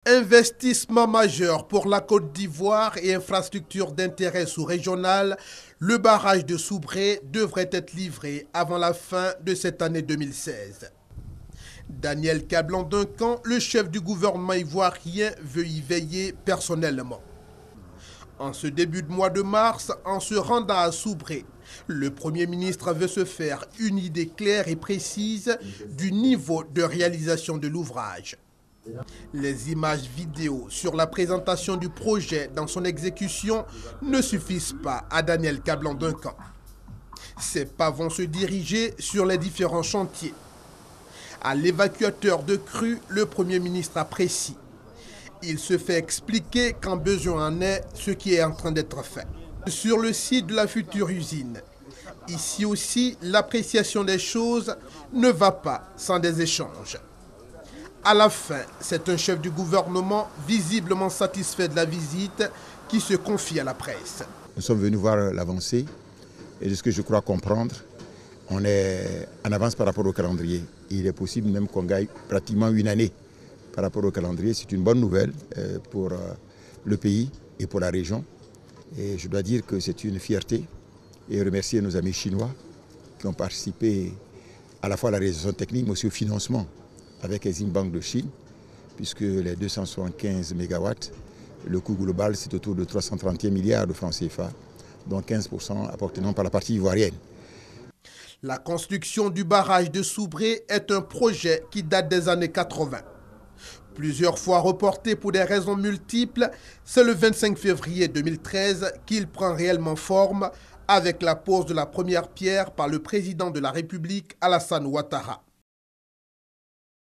Investissement majeur pour la Côte d'Ivoire et infrastructure d'intérêt sous-régional, le barrage de Soubré devrait être livré avant la fin de cette année 2016. Daniel Kablan-Duncan, le chef du gouvernement ivoirien, veut y veiller personnellement. En ce début de mois de mars, en se rendant à Soubré, le Premier ministre veut se faire une idée claire et précise du niveau de réalisation de l'ouvrage. Les images vidéo sur la présentation du projet dans son exécution ne suffisent pas à Daniel Kablan-Duncan. Ses pas vont se diriger sur les différents chantiers. À l'évacuateur de crue, le Premier ministre apprécie. Il se fait expliquer quand besoin en est ce qui est en train d'être fait. Sur le site de la future usine, ici aussi, l'appréciation des choses ne va pas sans des échanges. À la fin, c'est un chef du gouvernement visiblement satisfait de la visite qui se confie à la presse. Nous sommes venus voir l'avancée et de ce que je crois comprendre, on est en avance par rapport au calendrier. Il est possible même qu'on gagne pratiquement une année par rapport au calendrier. C'est une bonne nouvelle pour le pays et pour la région. Et je dois dire que c'est une fierté et remercier nos amis chinois qui ont participé à la fois à la réalisation technique mais aussi au financement avec Exim Bank de Chine, puisque les 275 MW, le coût global c'est autour de 331 milliards de francs CFA, dont 15% appartenant par la partie ivoirienne. La construction du barrage de Soubré est un projet qui date des années 80. Plusieurs fois reporté pour des raisons multiples, c'est le 25 février 2013 qu'il prend réellement forme avec la pose de la première pierre par le président de la République, Alassane Ouattara.